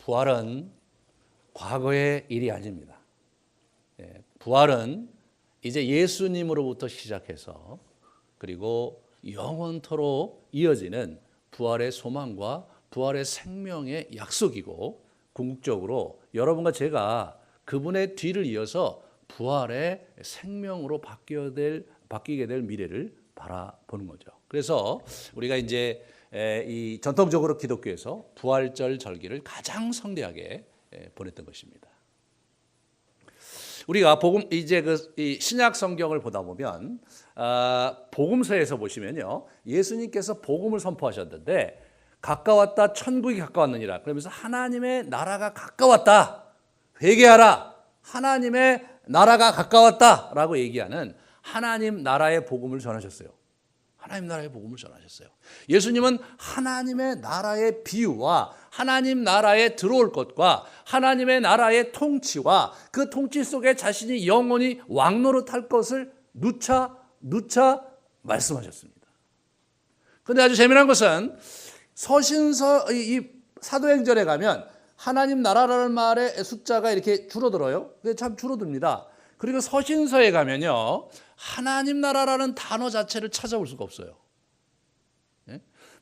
부활은 과거의 일이 아닙니다. 부활은 이제 예수님으로부터 시작해서 그리고 영원토록 이어지는 부활의 소망과 부활의 생명의 약속이고, 궁극적으로 여러분과 제가 그분의 뒤를 이어서 부활의 생명으로 바뀌게 될 미래를 바라보는 거죠. 그래서 우리가 이제 이 전통적으로 기독교에서 부활절 절기를 가장 성대하게 보냈던 것입니다. 우리가 이제 이 신약 성경을 보다 보면 복음서에서 보시면요, 예수님께서 복음을 선포하셨는데 가까웠다, 천국이 가까웠느니라. 그러면서 하나님의 나라가 가까웠다, 회개하라, 하나님의 나라가 가까웠다라고 얘기하는 하나님 나라의 복음을 전하셨어요. 하나님 나라의 복음을 전하셨어요. 예수님은 하나님의 나라의 비유와 하나님 나라에 들어올 것과 하나님의 나라의 통치와 그 통치 속에 자신이 영원히 왕노릇할 것을 누차 말씀하셨습니다. 그런데 아주 재미난 것은 서신서 이 사도행전에 가면 하나님 나라라는 말의 숫자가 이렇게 줄어들어요. 그게 참 줄어듭니다. 그리고 서신서에 가면요, 하나님 나라라는 단어 자체를 찾아볼 수가 없어요.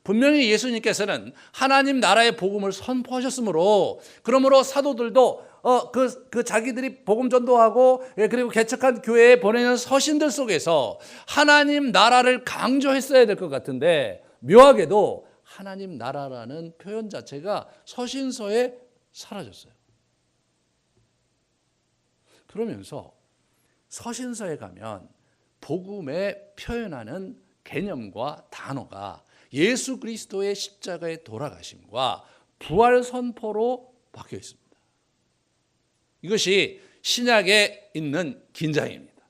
분명히 예수님께서는 하나님 나라의 복음을 선포하셨으므로, 그러므로 사도들도 그 자기들이 복음 전도하고 그리고 개척한 교회에 보내는 서신들 속에서 하나님 나라를 강조했어야 될 것 같은데, 묘하게도 하나님 나라라는 표현 자체가 서신서에 사라졌어요. 그러면서 서신서에 가면 복음에 표현하는 개념과 단어가 예수 그리스도의 십자가의 돌아가심과 부활 선포로 바뀌어 있습니다. 이것이 신약에 있는 긴장입니다.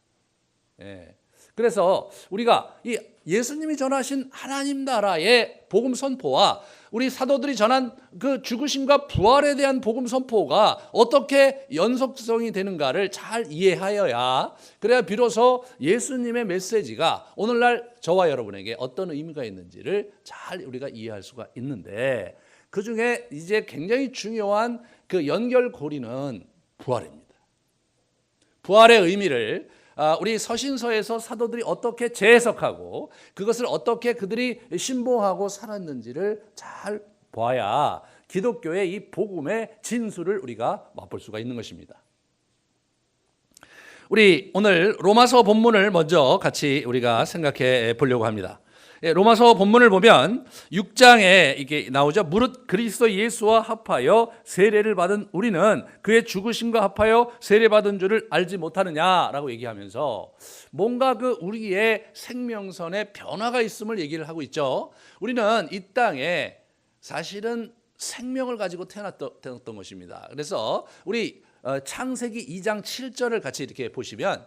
그래서 우리가 이 예수님이 전하신 하나님 나라의 복음 선포와 우리 사도들이 전한 그 죽으심과 부활에 대한 복음 선포가 어떻게 연속성이 되는가를 잘 이해하여야, 그래야 비로소 예수님의 메시지가 오늘날 저와 여러분에게 어떤 의미가 있는지를 잘 우리가 이해할 수가 있는데, 그 중에 이제 굉장히 중요한 그 연결고리는 부활입니다. 부활의 의미를 우리 서신서에서 사도들이 어떻게 재해석하고 그것을 어떻게 그들이 신봉하고 살았는지를 잘 봐야 기독교의 이 복음의 진수를 우리가 맛볼 수가 있는 것입니다. 우리 오늘 로마서 본문을 먼저 같이 우리가 생각해 보려고 합니다. 로마서 본문을 보면 6장에 이게 나오죠. 무릇 그리스도 예수와 합하여 세례를 받은 우리는 그의 죽으심과 합하여 세례받은 줄을 알지 못하느냐라고 얘기하면서 뭔가 그 우리의 생명선에 변화가 있음을 얘기를 하고 있죠. 우리는 이 땅에 사실은 생명을 가지고 태어났던 것입니다. 그래서 우리 창세기 2장 7절을 같이 이렇게 보시면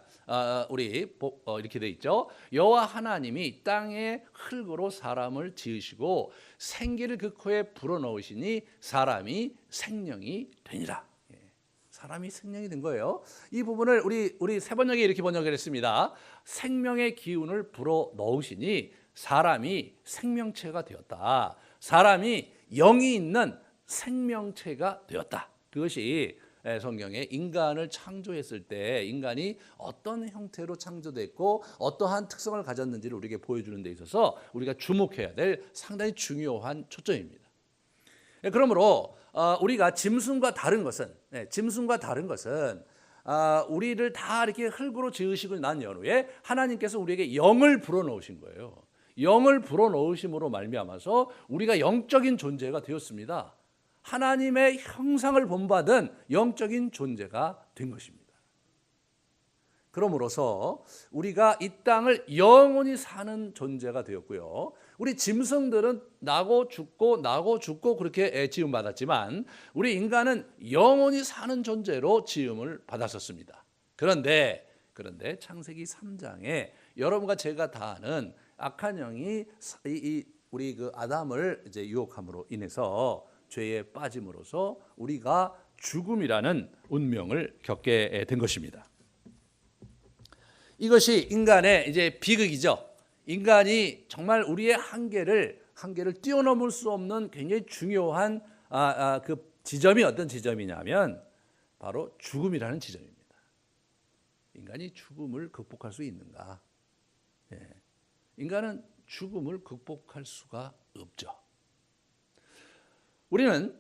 이렇게 돼 있죠. 여호와 하나님이 땅의 흙으로 사람을 지으시고 생기를 그 코에 불어넣으시니 사람이 생명이 되니라. 사람이 생명이 된 거예요. 이 부분을 우리 세번역에 이렇게 번역을 했습니다. 생명의 기운을 불어넣으시니 사람이 생명체가 되었다. 사람이 영이 있는 생명체가 되었다. 그것이 성경에 인간을 창조했을 때 인간이 어떤 형태로 창조됐고 어떠한 특성을 가졌는지를 우리에게 보여주는 데 있어서 우리가 주목해야 될 상당히 중요한 초점입니다. 그러므로 우리가 짐승과 다른 것은 우리를 다 이렇게 흙으로 지으시고 난 연후에 하나님께서 우리에게 영을 불어넣으신 거예요. 영을 불어넣으심으로 말미암아서 우리가 영적인 존재가 되었습니다. 하나님의 형상을 본받은 영적인 존재가 된 것입니다. 그러므로서 우리가 이 땅을 영원히 사는 존재가 되었고요. 우리 짐승들은 나고 죽고 그렇게 지음받았지만 우리 인간은 영원히 사는 존재로 지음을 받았었습니다. 그런데 창세기 3장에 여러분과 제가 다 아는 악한 영이 우리 그 아담을 이제 유혹함으로 인해서 죄에 빠짐으로써 우리가 죽음이라는 운명을 겪게 된 것입니다. 이것이 인간의 이제 비극이죠. 인간이 정말 우리의 한계를 뛰어넘을 수 없는 굉장히 중요한 지점이 어떤 지점이냐면 바로 죽음이라는 지점입니다. 인간이 죽음을 극복할 수 있는가? 예. 인간은 죽음을 극복할 수가 없죠. 우리는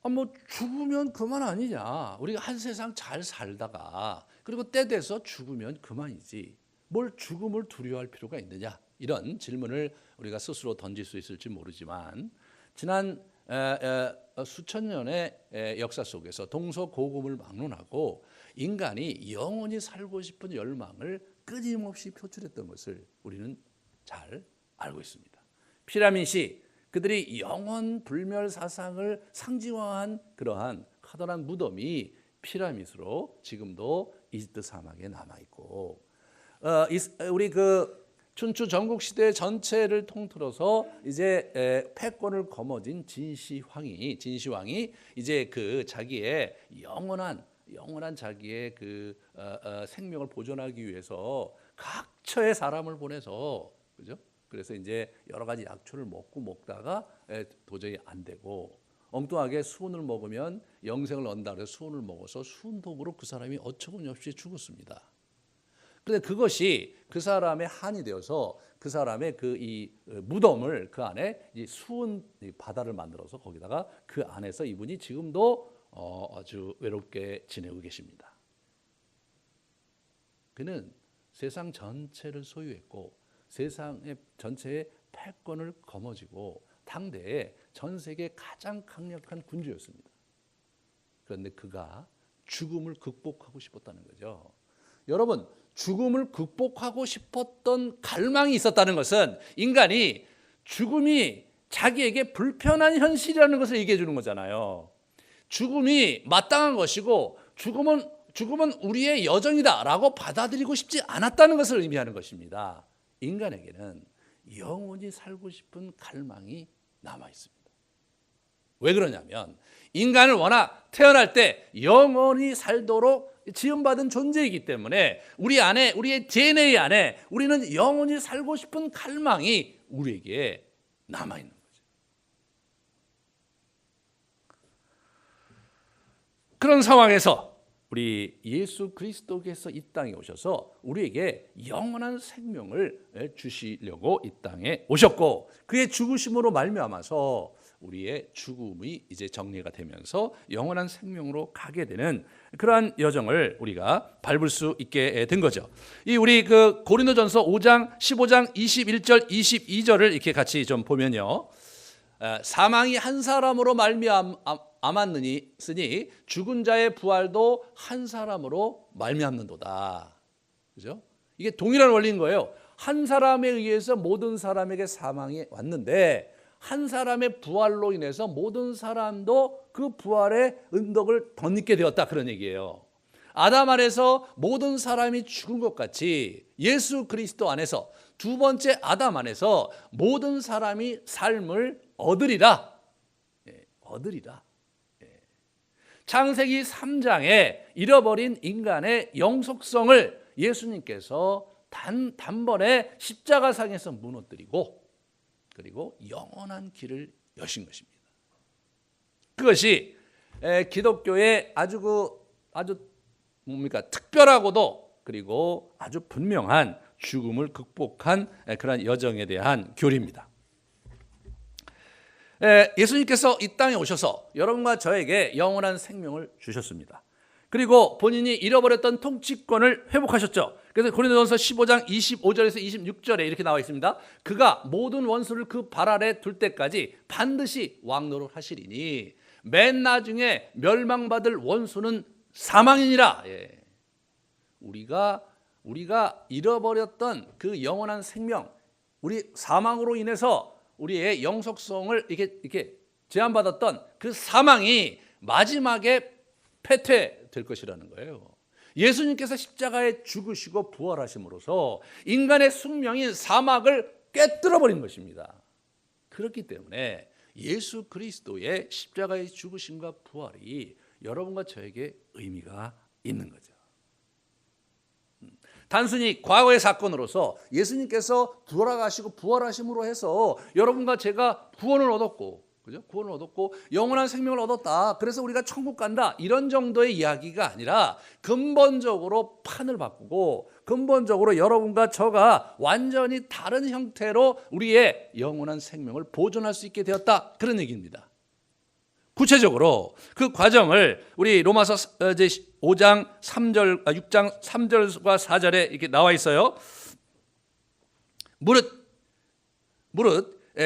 뭐 죽으면 그만 아니냐? 우리가 한 세상 잘 살다가 그리고 때 돼서 죽으면 그만이지. 뭘 죽음을 두려워할 필요가 있느냐? 이런 질문을 우리가 스스로 던질 수 있을지 모르지만 지난 수천 년의 역사 속에서 동서고금을 막론하고 인간이 영원히 살고 싶은 열망을 끊임없이 표출했던 것을 우리는 잘 알고 있습니다. 피라밋이 그들이 영원 불멸 사상을 상징화한 그러한 커다란 무덤이 피라밋으로 지금도 이집트 사막에 남아 있고, 우리 그 춘추 전국 시대 전체를 통틀어서 이제 패권을 거머쥔 진시황이 이제 그 자기의 영원한 자기의 그 생명을 보존하기 위해서 각처에 사람을 보내서, 그죠? 그래서 이제 여러 가지 약초를 먹다가 도저히 안 되고 엉뚱하게 수은을 먹으면 영생을 얻는다 그래서 수은을 먹어서 수은독으로 그 사람이 어처구니없이 죽었습니다. 그런데 그것이 그 사람의 한이 되어서 그 사람의 그 이 무덤을 그 안에 이 수은 바다를 만들어서 거기다가 그 안에서 이분이 지금도 아주 외롭게 지내고 계십니다. 그는 세상 전체를 소유했고 세상의 전체의 패권을 거머쥐고 당대의 전 세계 가장 강력한 군주였습니다. 그런데 그가 죽음을 극복하고 싶었다는 거죠. 여러분, 죽음을 극복하고 싶었던 갈망이 있었다는 것은 인간이 죽음이 자기에게 불편한 현실이라는 것을 얘기해 주는 거잖아요. 죽음이 마땅한 것이고 죽음은 우리의 여정이다라고 받아들이고 싶지 않았다는 것을 의미하는 것입니다. 인간에게는 영원히 살고 싶은 갈망이 남아 있습니다. 왜 그러냐면 인간은 워낙 태어날 때 영원히 살도록 지음받은 존재이기 때문에 우리의 DNA 안에 우리는 영원히 살고 싶은 갈망이 우리에게 남아 있는 거죠. 그런 상황에서 우리 예수 그리스도께서 이 땅에 오셔서 우리에게 영원한 생명을 주시려고 이 땅에 오셨고 그의 죽으심으로 말미암아서 우리의 죽음이 이제 정리가 되면서 영원한 생명으로 가게 되는 그러한 여정을 우리가 밟을 수 있게 된 거죠. 이 우리 그 고린도전서 5장 15장 21절 22절을 이렇게 같이 좀 보면요. 사망이 한 사람으로 말미암았느니 쓰니 죽은 자의 부활도 한 사람으로 말미암는도다. 그죠? 이게 동일한 원리인 거예요. 한 사람에 의해서 모든 사람에게 사망이 왔는데 한 사람의 부활로 인해서 모든 사람도 그 부활의 은덕을 덧입게 되었다, 그런 얘기예요. 아담 안에서 모든 사람이 죽은 것 같이 예수 그리스도 안에서 두 번째 아담 안에서 모든 사람이 삶을 얻으리라. 얻으리라. 창세기 3장에 잃어버린 인간의 영속성을 예수님께서 단번에 십자가상에서 무너뜨리고 그리고 영원한 길을 여신 것입니다. 그것이 기독교의 아주 특별하고도 그리고 아주 분명한 죽음을 극복한 그런 여정에 대한 교리입니다. 예수님께서 이 땅에 오셔서 여러분과 저에게 영원한 생명을 주셨습니다. 그리고 본인이 잃어버렸던 통치권을 회복하셨죠. 그래서 고린도전서 15장 25절에서 26절에 이렇게 나와 있습니다. 그가 모든 원수를 그 발 아래 둘 때까지 반드시 왕노를 하시리니 맨 나중에 멸망받을 원수는 사망이니라. 우리가 잃어버렸던 그 영원한 생명, 우리 사망으로 인해서 우리의 영속성을 이렇게 제한받았던 그 사망이 마지막에 패퇴될 것이라는 거예요. 예수님께서 십자가에 죽으시고 부활하심으로써 인간의 숙명인 사막을 깨뜨려 버린 것입니다. 그렇기 때문에 예수 그리스도의 십자가의 죽으심과 부활이 여러분과 저에게 의미가 있는 거죠. 단순히 과거의 사건으로서 예수님께서 돌아가시고 부활하심으로 해서 여러분과 제가 구원을 얻었고 그죠? 구원을 얻었고 영원한 생명을 얻었다. 그래서 우리가 천국 간다. 이런 정도의 이야기가 아니라 근본적으로 판을 바꾸고 근본적으로 여러분과 저가 완전히 다른 형태로 우리의 영원한 생명을 보존할 수 있게 되었다. 그런 얘기입니다. 구체적으로 그 과정을 우리 로마서 5장 3절, 6장 3절과 4절에 이렇게 나와 있어요. 무릇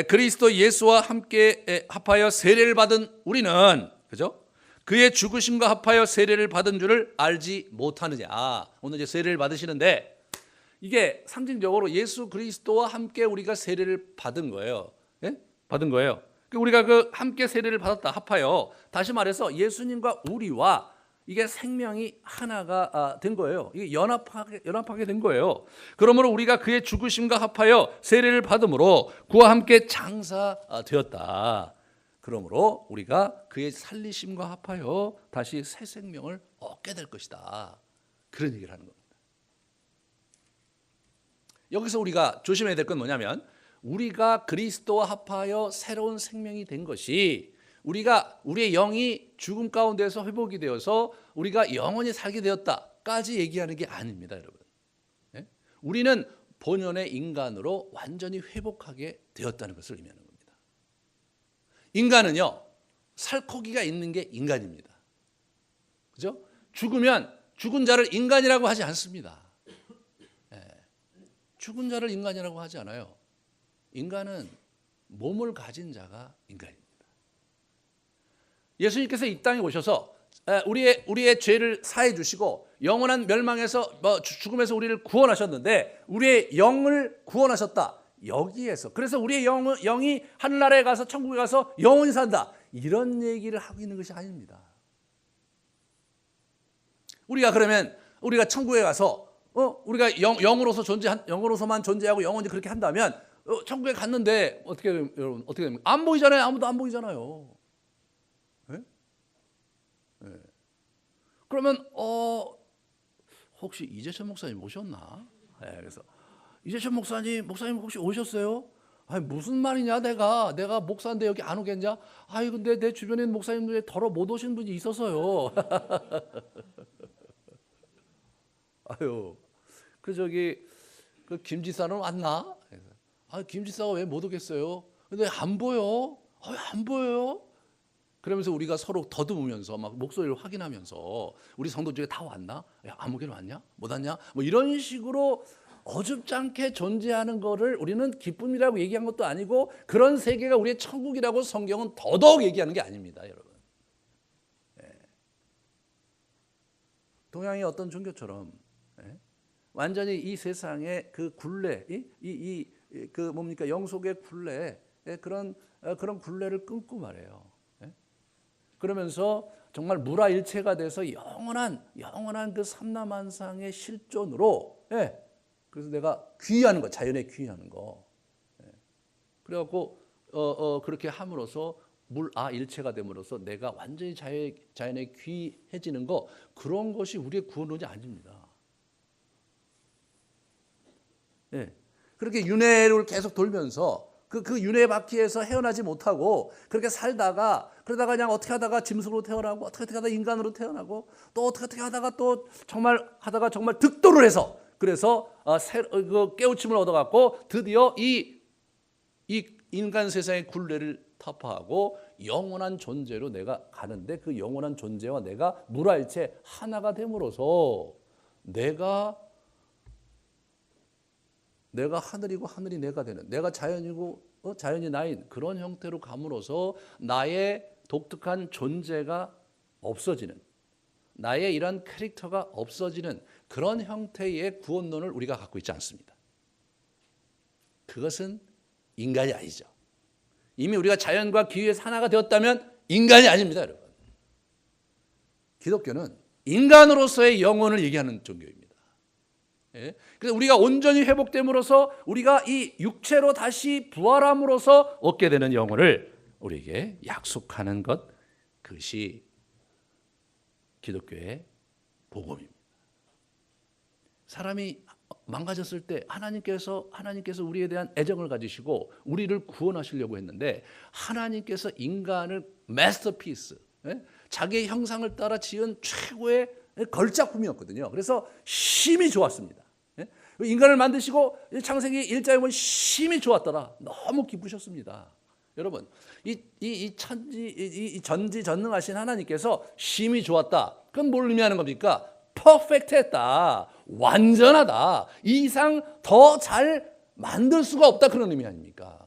그리스도 예수와 함께 합하여 세례를 받은 우리는, 그죠? 그의 죽으심과 합하여 세례를 받은 줄을 알지 못하느냐. 오늘 이제 세례를 받으시는데 이게 상징적으로 예수 그리스도와 함께 우리가 세례를 받은 거예요. 예? 받은 거예요. 우리가 그 함께 세례를 받았다, 합하여. 다시 말해서 예수님과 우리와 이게 생명이 하나가 된 거예요. 이게 연합하게 된 거예요. 그러므로 우리가 그의 죽으심과 합하여 세례를 받음으로 그와 함께 장사되었다. 그러므로 우리가 그의 살리심과 합하여 다시 새 생명을 얻게 될 것이다. 그런 얘기를 하는 겁니다. 여기서 우리가 조심해야 될 건 뭐냐면 우리가 그리스도와 합하여 새로운 생명이 된 것이 우리의 영이 죽음 가운데서 회복이 되어서 우리가 영원히 살게 되었다까지 얘기하는 게 아닙니다, 여러분. 예? 우리는 본연의 인간으로 완전히 회복하게 되었다는 것을 의미하는 겁니다. 인간은요, 살코기가 있는 게 인간입니다. 그죠? 죽으면 죽은 자를 인간이라고 하지 않습니다. 예. 죽은 자를 인간이라고 하지 않아요. 인간은 몸을 가진 자가 인간입니다. 예수님께서 이 땅에 오셔서 우리의 죄를 사해 주시고 영원한 멸망에서 죽음에서 우리를 구원하셨는데 우리의 영을 구원하셨다. 여기에서 그래서 우리의 영이 하늘나라에 가서 천국에 가서 영원히 산다. 이런 얘기를 하고 있는 것이 아닙니다. 우리가 천국에 가서 우리가 영으로서 영으로서만 존재하고 영원히 그렇게 한다면 천국에 갔는데 여러분 어떻게 됩니까? 안 보이잖아요. 아무도 안 보이잖아요. 네? 네. 그러면 혹시 이재천 목사님 오셨나? 네, 그래서 이재천 목사님 혹시 오셨어요? 아니 무슨 말이냐 내가 목사인데 여기 안 오겠냐? 아이 근데 내 주변에 있는 목사님들이 더러 못 오신 분이 있어서요. 아유 그 김지사는 왔나? 김지사가 왜 못 오겠어요? 근데 안 보여. 안 보여요? 그러면서 우리가 서로 더듬으면서 막 목소리를 확인하면서 우리 성도 중에 다 왔나? 야, 아무개는 왔냐? 못 왔냐? 뭐 이런 식으로 어줍지 않게 존재하는 거를 우리는 기쁨이라고 얘기한 것도 아니고 그런 세계가 우리의 천국이라고 성경은 더더욱 얘기하는 게 아닙니다, 여러분. 네. 동양의 어떤 종교처럼 완전히 이 세상의 그 굴레, 그 뭡니까 영속의 굴레, 그런 굴레를 끊고 말해요. 그러면서 정말 무라일체가 돼서 영원한 그 삼라만상의 실존으로, 그래서 내가 귀의하는 거, 자연에 귀의하는 거. 그래갖고 그렇게 함으로써 일체가 됨으로써 내가 완전히 자연에 귀해지는 거, 그런 것이 우리의 구원론이 아닙니다. 그렇게 윤회를 계속 돌면서 그 윤회 바퀴에서 헤어나지 못하고 그렇게 그러다가 그냥 어떻게 하다가 짐승으로 태어나고 어떻게 하다가 인간으로 태어나고 또 어떻게 하다가 또 정말 득도를 해서 그래서 그 깨우침을 얻어갖고 드디어 이 인간 세상의 굴레를 타파하고 영원한 존재로 내가 가는데 그 영원한 존재와 내가 무라일체 하나가 됨으로써 내가 하늘이고 하늘이 내가 되는, 내가 자연이고 자연이 나인 그런 형태로 감으로써 나의 독특한 존재가 없어지는, 나의 이런 캐릭터가 없어지는 그런 형태의 구원론을 우리가 갖고 있지 않습니다. 그것은 인간이 아니죠. 이미 우리가 자연과 기후에서 하나가 되었다면 인간이 아닙니다, 여러분. 기독교는 인간으로서의 영혼을 얘기하는 종교입니다. 그래서 우리가 온전히 회복됨으로써 우리가 이 육체로 다시 부활함으로써 얻게 되는 영혼을 우리에게 약속하는 것, 그것이 기독교의 복음입니다. 사람이 망가졌을 때 하나님께서 우리에 대한 애정을 가지시고 우리를 구원하시려고 했는데 하나님께서 인간을 마스터피스, 자기의 형상을 따라 지은 최고의 걸작품이었거든요. 그래서 심히 좋았습니다. 인간을 만드시고 창세기 1장에 보면 심히 좋았더라. 너무 기쁘셨습니다. 여러분, 이 전지전능하신 하나님께서 심히 좋았다. 그건 뭘 의미하는 겁니까? 퍼펙트했다, 완전하다, 이 이상 더 잘 만들 수가 없다, 그런 의미 아닙니까?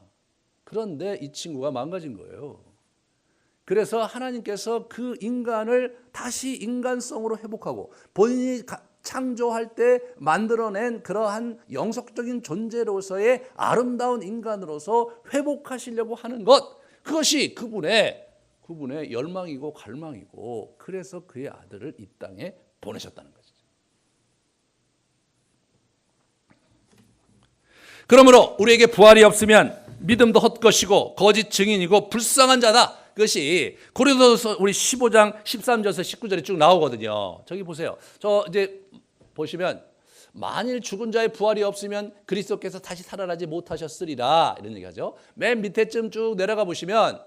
그런데 이 친구가 망가진 거예요. 그래서 하나님께서 그 인간을 다시 인간성으로 회복하고 본인이 창조할 때 만들어낸 그러한 영속적인 존재로서의 아름다운 인간으로서 회복하시려고 하는 것, 그것이 그분의 열망이고 갈망이고, 그래서 그의 아들을 이 땅에 보내셨다는 것이죠. 그러므로 우리에게 부활이 없으면 믿음도 헛것이고 거짓 증인이고 불쌍한 자다. 그것이 고린도서 우리 15장 13절에서 19절에 쭉 나오거든요. 저기 보세요. 저 이제 보시면 만일 죽은 자의 부활이 없으면 그리스도께서 다시 살아나지 못하셨으리라, 이런 얘기하죠. 맨 밑에쯤 쭉 내려가 보시면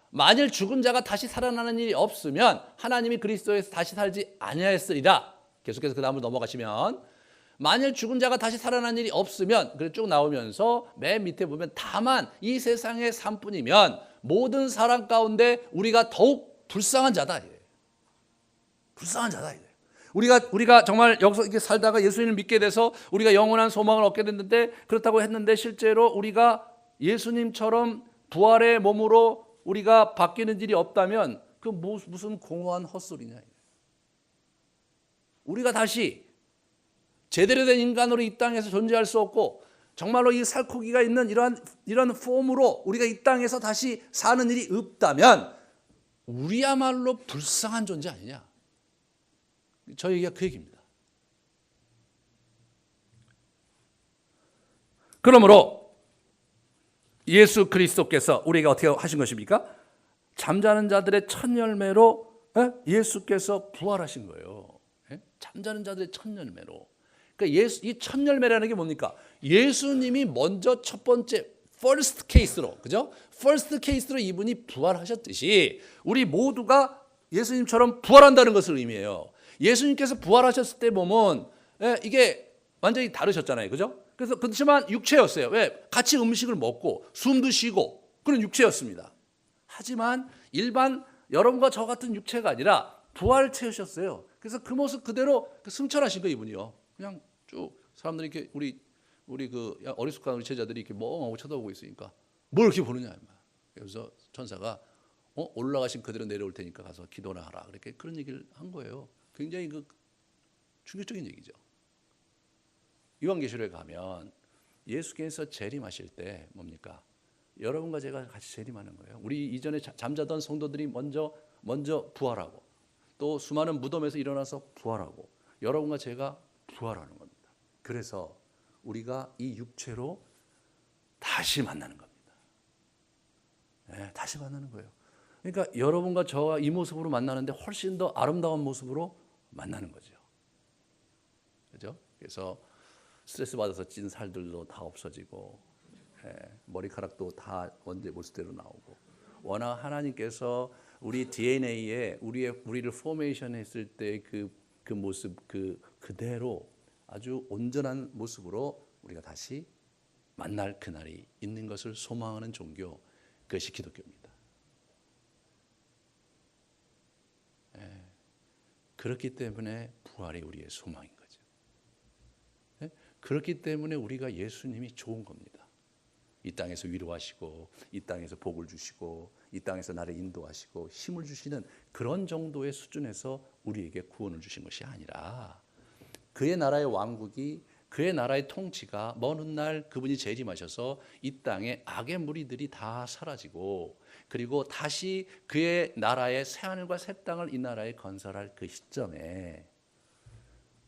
만일 죽은 자가 다시 살아나는 일이 없으면 하나님이 그리스도에서 다시 살지 아니하였으리라. 계속해서 그 다음으로 넘어가시면 만일 죽은 자가 다시 살아나는 일이 없으면, 그래 쭉 나오면서 맨 밑에 보면 다만 이 세상의 삶뿐이면 모든 사람 가운데 우리가 더욱 불쌍한 자다. 불쌍한 자다. 우리가 정말 여기서 이렇게 살다가 예수님을 믿게 돼서 우리가 영원한 소망을 얻게 됐는데, 그렇다고 했는데 실제로 우리가 예수님처럼 부활의 몸으로 우리가 바뀌는 일이 없다면 그 무슨 공허한 헛소리냐. 우리가 다시 제대로 된 인간으로 이 땅에서 존재할 수 없고 정말로 이 살코기가 있는 이런 폼으로 우리가 이 땅에서 다시 사는 일이 없다면 우리야말로 불쌍한 존재 아니냐. 저 얘기가 그 얘기입니다. 그러므로 예수 그리스도께서 우리가 어떻게 하신 것입니까? 잠자는 자들의 첫 열매로 예수께서 부활하신 거예요. 잠자는 자들의 첫 열매로. 그러니까 이 첫 열매라는 게 뭡니까? 예수님이 먼저 첫 번째 first case로, 그죠? first case로 이분이 부활하셨듯이 우리 모두가 예수님처럼 부활한다는 것을 의미해요. 예수님께서 부활하셨을 때 몸은 이게 완전히 다르셨잖아요, 그죠? 그래서 그렇지만 육체였어요. 왜? 같이 음식을 먹고 숨도 쉬고 그런 육체였습니다. 하지만 일반 여러분과 저 같은 육체가 아니라 부활체셨어요. 그래서 그 모습 그대로 승천하신 거예요, 이분이요. 그냥 쭉 사람들이 이렇게 우리 그 어리숙한 우리 제자들이 이렇게 멍하고 쳐다보고 있으니까 뭘 이렇게 보느냐. 그래서 천사가 올라가신 그대로 내려올 테니까 가서 기도나 하라. 그렇게 그런 얘기를 한 거예요. 굉장히 그 충격적인 얘기죠. 요한계시록에 가면 예수께서 재림하실 때 뭡니까? 여러분과 제가 같이 재림하는 거예요. 우리 이전에 잠자던 성도들이 먼저 부활하고 또 수많은 무덤에서 일어나서 부활하고 여러분과 제가 부활하는 겁니다. 그래서 우리가 이 육체로 다시 만나는 겁니다. 네, 다시 만나는 거예요. 그러니까 여러분과 저와 이 모습으로 만나는데 훨씬 더 아름다운 모습으로 만나는 거죠. 그렇죠? 그래서 스트레스 받아서 찐 살들도 다 없어지고, 머리카락도 다 원래 모습대로 나오고, 워낙 하나님께서 우리 DNA에 우리를 포메이션 했을 때 그 모습 그대로 아주 온전한 모습으로 우리가 다시 만날 그날이 있는 것을 소망하는 종교, 그것이 기독교입니다. 그렇기 때문에 부활이 우리의 소망인 거죠. 그렇기 때문에 우리가 예수님이 좋은 겁니다. 이 땅에서 위로하시고 이 땅에서 복을 주시고 이 땅에서 나를 인도하시고 힘을 주시는 그런 정도의 수준에서 우리에게 구원을 주신 것이 아니라 그의 나라의 왕국이, 그의 나라의 통치가 먼 훗날 그분이 재림하셔서 이 땅에 악의 무리들이 다 사라지고 그리고 다시 그의 나라의 새하늘과 새 땅을 이 나라에 건설할 그 시점에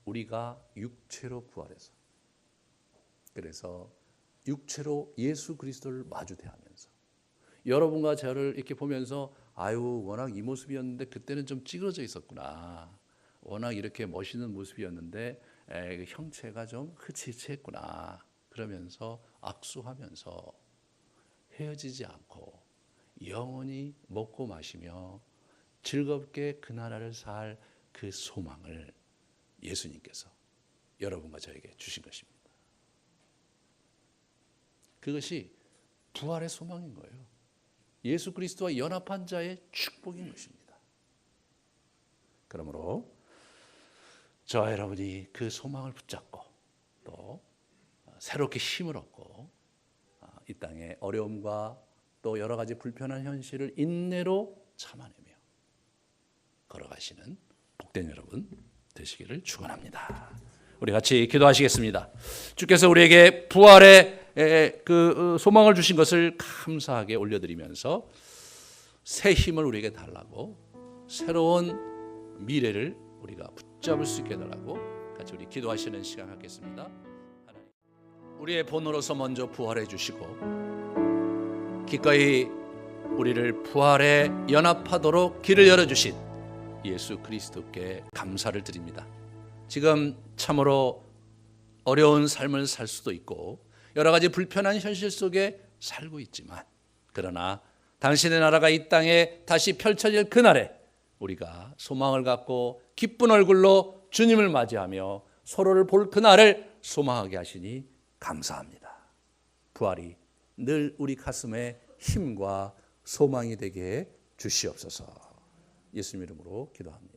우리가 육체로 부활해서, 그래서 육체로 예수 그리스도를 마주대하면서 여러분과 저를 이렇게 보면서 아유 워낙 이 모습이었는데 그때는 좀 찌그러져 있었구나, 워낙 이렇게 멋있는 모습이었는데 형체가 좀 흐릿했구나. 그러면서 악수하면서 헤어지지 않고 영원히 먹고 마시며 즐겁게 그 나라를 살 그 소망을 예수님께서 여러분과 저에게 주신 것입니다. 그것이 부활의 소망인 거예요. 예수 그리스도와 연합한 자의 축복인 것입니다. 그러므로 저와 여러분이 그 소망을 붙잡고 또 새롭게 힘을 얻고 이 땅의 어려움과 또 여러 가지 불편한 현실을 인내로 참아내며 걸어가시는 복된 여러분 되시기를 축원합니다. 우리 같이 기도하시겠습니다. 주께서 우리에게 부활의 그 소망을 주신 것을 감사하게 올려드리면서 새 힘을 우리에게 달라고 새로운 미래를 우리가 붙잡을 수 있게 해달라고 같이 우리 기도하시는 시간 갖겠습니다. 하나님, 우리의 본으로서 먼저 부활해 주시고 기꺼이 우리를 부활에 연합하도록 길을 열어주신 예수 그리스도께 감사를 드립니다. 지금 참으로 어려운 삶을 살 수도 있고 여러 가지 불편한 현실 속에 살고 있지만 그러나 당신의 나라가 이 땅에 다시 펼쳐질 그날에 우리가 소망을 갖고 기쁜 얼굴로 주님을 맞이하며 서로를 볼 그날을 소망하게 하시니 감사합니다. 부활이 늘 우리 가슴에 힘과 소망이 되게 해 주시옵소서. 예수님 이름으로 기도합니다.